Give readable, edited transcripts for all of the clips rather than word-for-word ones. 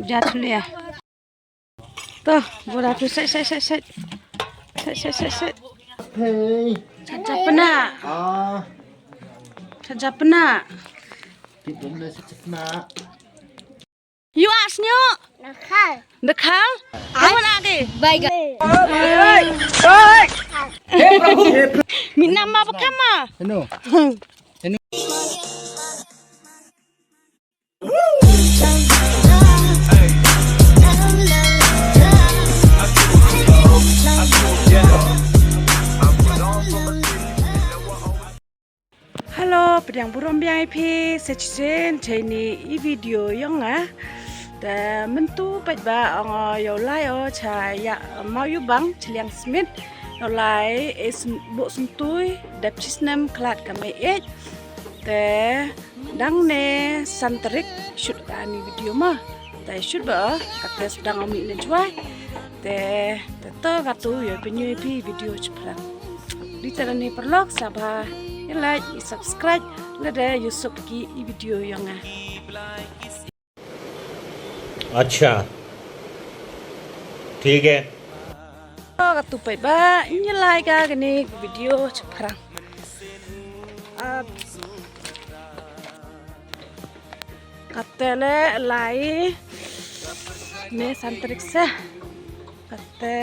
Jatuh ya. Tuh, bola tu set. Hey. Caca pena. Caca pena. Kita boleh secekna. You ask nyo. Nakal. Kamu lagi. Baik. Min nama apa kamu? Ano? Halo, pedang burung VIP, sejen ini video yang dan mentu pada orang yang lain saya mau yubang ciliang smith yang lain buk sentui dapcis nem kelat kami dang ne santrik shoot kami video mah shoot bah kata sedang ambil jual tetap katu ya penyu video cepat di tangan ni perlok sabah like, subscribe, lada Yusuf ki video yang अच्छा ठीक है katu pai ba ini like gini video cepat kata le like ne santrik sa kata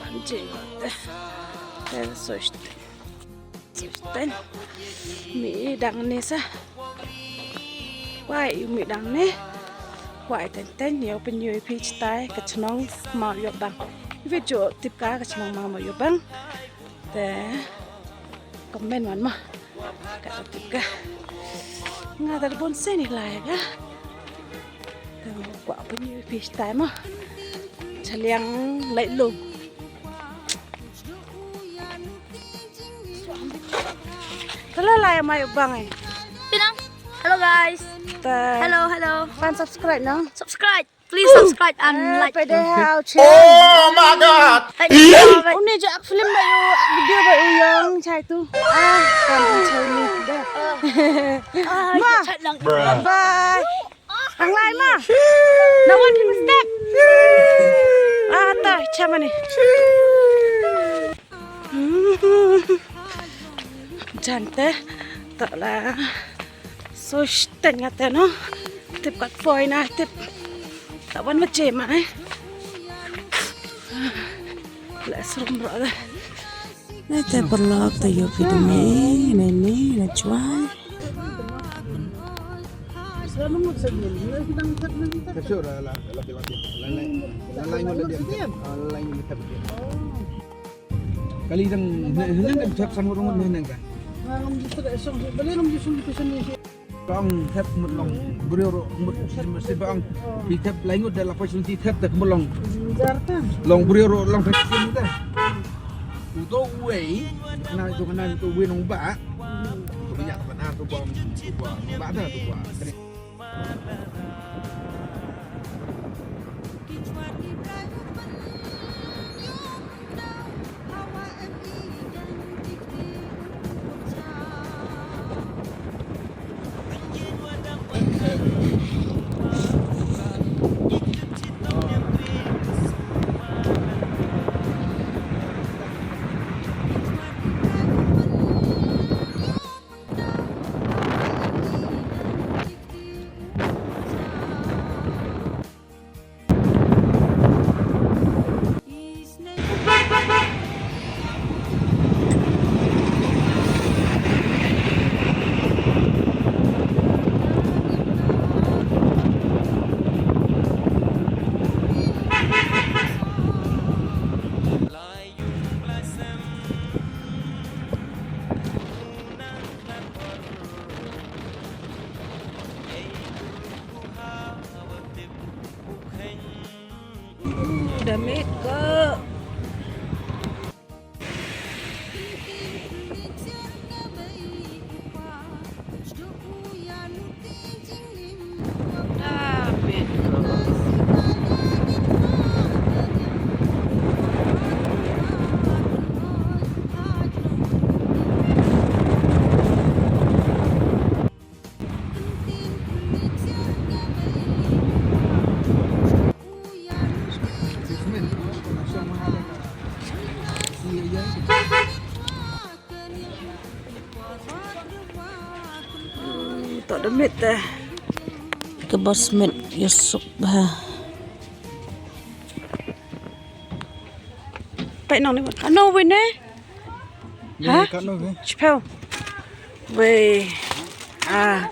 panjang kata soste mi đằng này sa quay mi đằng này quay tên nhiều bên nhiều phi tay cái chân màu yêu bằng video tiếp cá cái chân màu yêu bằng để comment mana mah cái tiếp cá nggak ada pun seni lah ya quay bên nhiều phi tay mah chaliang lấy lùng Kalau lah yang mayu bang Pinang. Hello guys. Hello. Fan subscribe no? Subscribe. Please subscribe and like. Pada how Oh my god Uni je film bayu video bayu yang cai tu. Kan cai ni dah. Ma. Bye. Ang lain mah. No one can step. Tak, macam mana? Cantik, taklah. So setengah no, tip kat point tip. Tak wan macam mana? Let's run brother. Nanti berlok tayo video ni, nak jual. Kasur lah laki-laki. Lain dia. Lain kita dia. Kali yang hendak bercakap sama orang mana kan? Bang, tap melong, berioro, mesti bang, hitap lain udah lapas nanti tap tak melong. Long berioro, long festival dah. Untuk way, itu way nong ba, itu banyak apa tu buang ba dah tu buang. Dami ke tok demit teh. Ke bosmet Yusuf ha. Pai nong ni ano we ne? Ha? Chpel. We. Ah.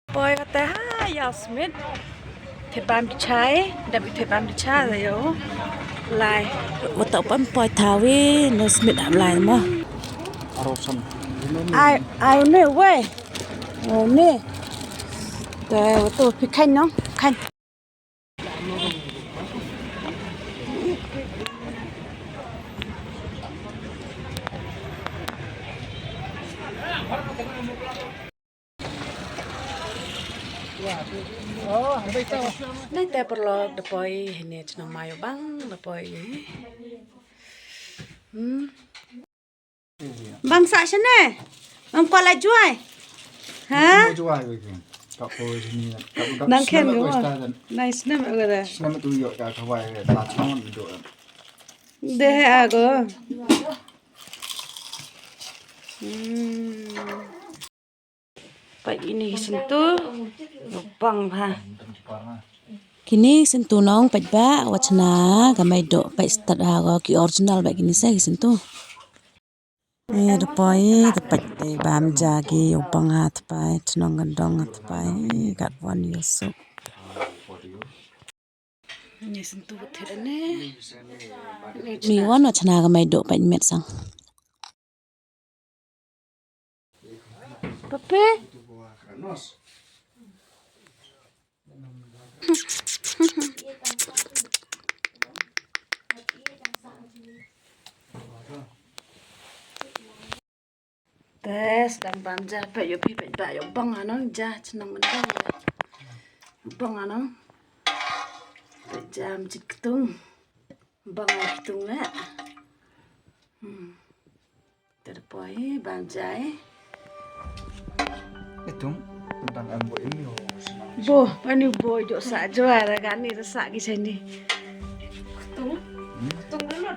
Boy kata ha Yasmin. Thebam chai, dapat thebam chai lah yo. Lai, waktu pun poi tawi Yasmin am lai mah. Arosan. Ai ne we. Ne. Teh waktu pikan no, kan. Nanti perlu depoi ini cenang mayo bang depoi. Bang sa sana. Bang kuala juai. Ha? Jual gitu. Tak boleh sini. Nang ken go. Nice na magara. Nama tu yuk kat kawai tak cuman itu. Deh ago. Pak ini sentuh bang ha. Kini sentuh nong pat ba wachna gamai do pat start ha ki original ba kini sa sentuh. Ni depai tepat te bam jagi upang hat pai tnong gandong hat pai kat wan Yusuf. Ni sentuh thera ne. Mi wan wachna gamai do pat met sang. Pepe. Tes dan banja pe yo pi pe ba yo bang anong ja chnang mendang bang anong pe jam jit ketung bang ketung na terpoi banja Itu tentang ambo ini. bo pani bo jo sa jo ara gani rasa ki sini ketung dulu.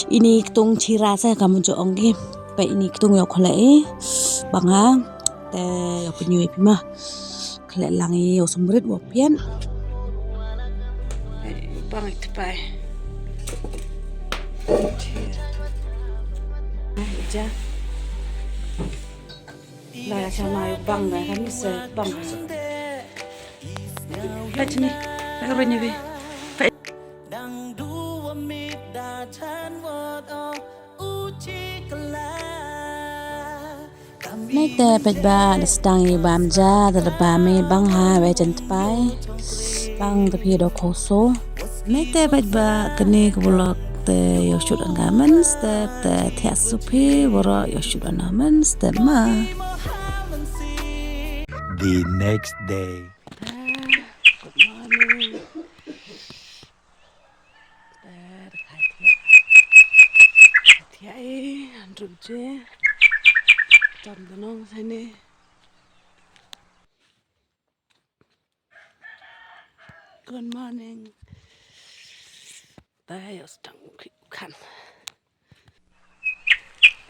Ini ketung cira saya kamu jo onggi pe ini ketung yo kholai banga te yo penyu pi mah khle langi yo sumrit wo pian bang itu pai ja la sama yo bang ga kami se bang Pat ni ka banyu bi Nay te pet ba sedang i bam ja da ba me bang ha we jan pai bang te pi do khoso nay te pet ba kani bulak te yo shoot an gamen step te thia supi wora yo shoot an gamen step ma The next day. Good morning. Thia andrum je Tom danong sini. Good morning. Tayo sedang kan.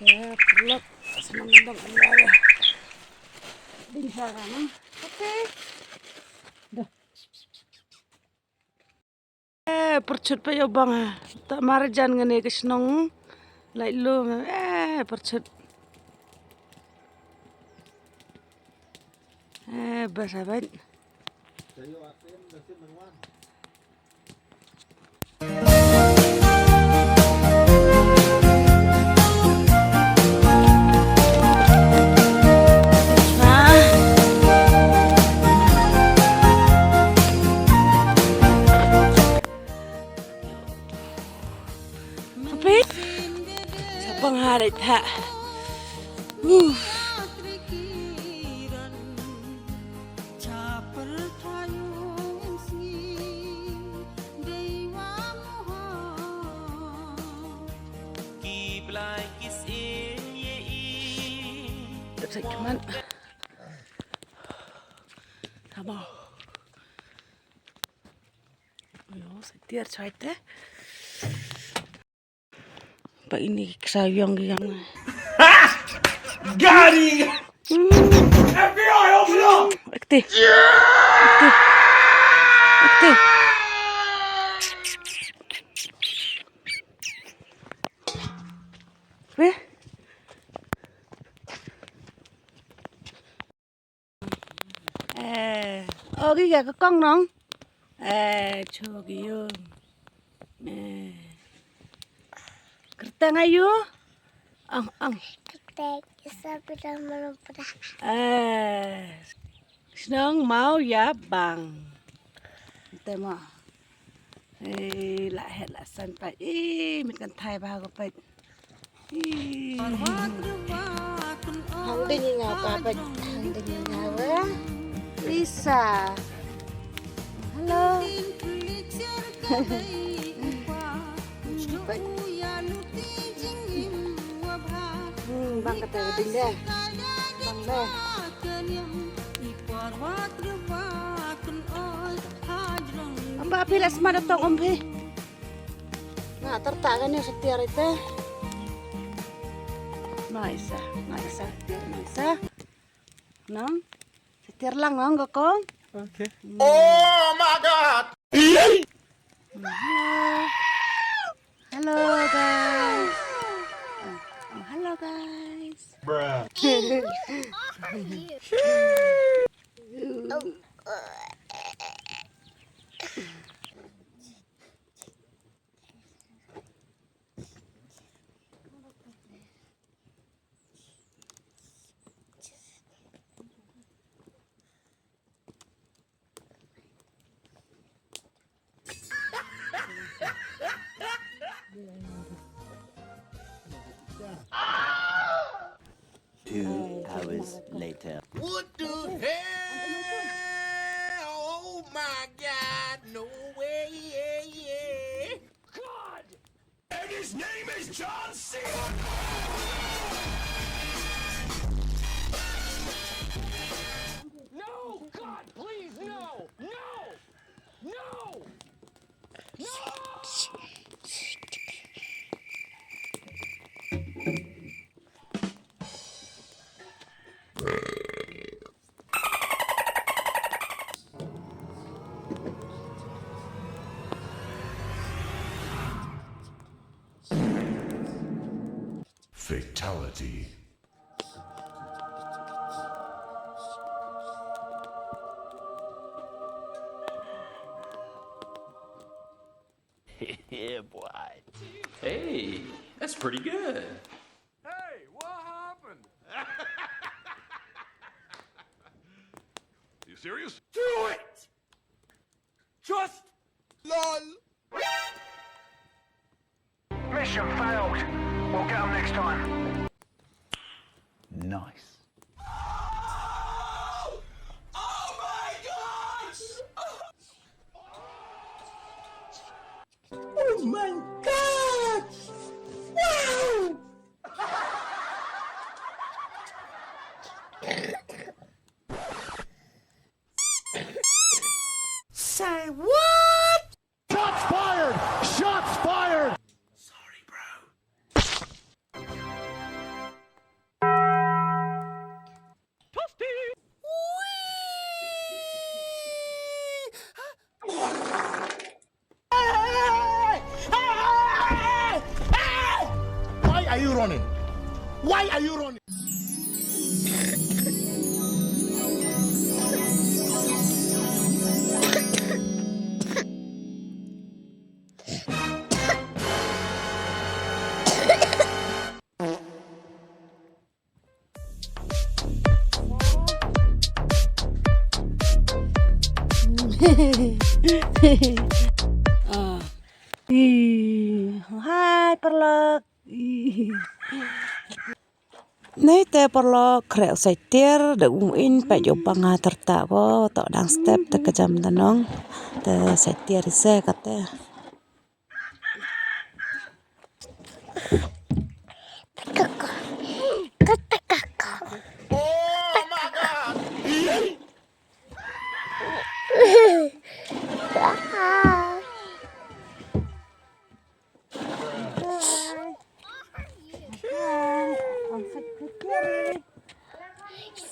Pelok senang dong Allah. Bisa kan? Oke. Dah. Percut pa yo bang. Tak marjan ngene ke senong. Lai lu percut. Bersahabat. Tapi sapang hari tak. sạch mặn. Habo. Yo, sạch tiệt xoay thế. Vậy này sao yong cái yong này. Got him! FBI, open up! Akti. Akti. Akti. Về. Cái gà có con không? 저기요. Kertang ayo. Ang. Kete bisa bilang melumpur. Senang mau ya bang. Tê mà. Lại hẹn lại sân phải. Mình cần thay bao cái bệnh. Hang dingin nga pa ba? Hang dingin nga ba? Lisa. Halo. Bang kata udin deh. Bang deh. Amba pila semada tong ombe. Nah, tertakan ya setiar itu. Naisa. Nang, setir lang nang gakong. Okay. Oh my God! Hello guys. Hello guys. Bruh. Two hours later. What the hell? Oh my God! No way! Yeah. And his name is John C. No! God, please, no! No! No! No! Fatality. Yeah, boy. Hey, that's pretty good. Hey, what happened? You serious? Do it! Just LOL! Mission failed. We'll get them next time. Nice. Say what? Shots fired! Shots fired! Sorry, bro. Why are you running? Why are you running? Hai perlek. Nay te perlek krek saitir de in pa jo panga terta ko to dang step te kejam tanong te saitir se kate. Kata kakak.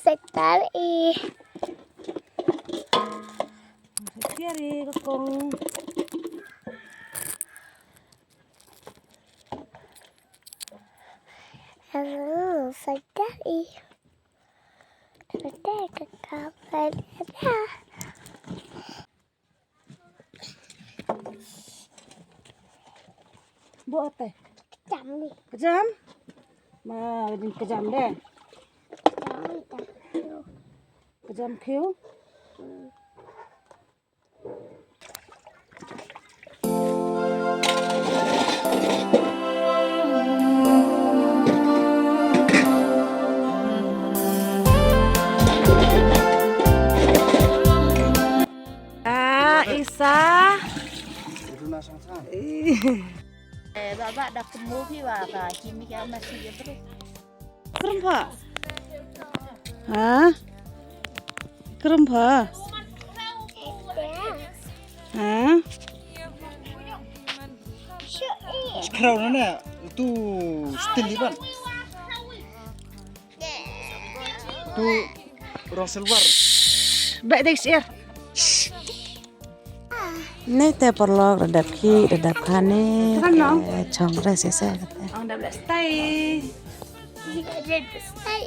Sekali. Kiri kokong. Sekali. Sudah ke kamar. Buat teh. Jam nih. Kejam? Mà đừng kejam deh. Jam nih dah. Kejam kêu. Isa. Bapak dah ketemuพี่ว่าค่ะกินมีแกมาซื้อไปเลย Kerem pa? Hah? Kerem pa? Hah? Sekarang mana tu still di ban. Tu Roselwar. Baik deh sih. Ini teh perlu redap kane. Chong rese se. Ang double stay. Jadi stay.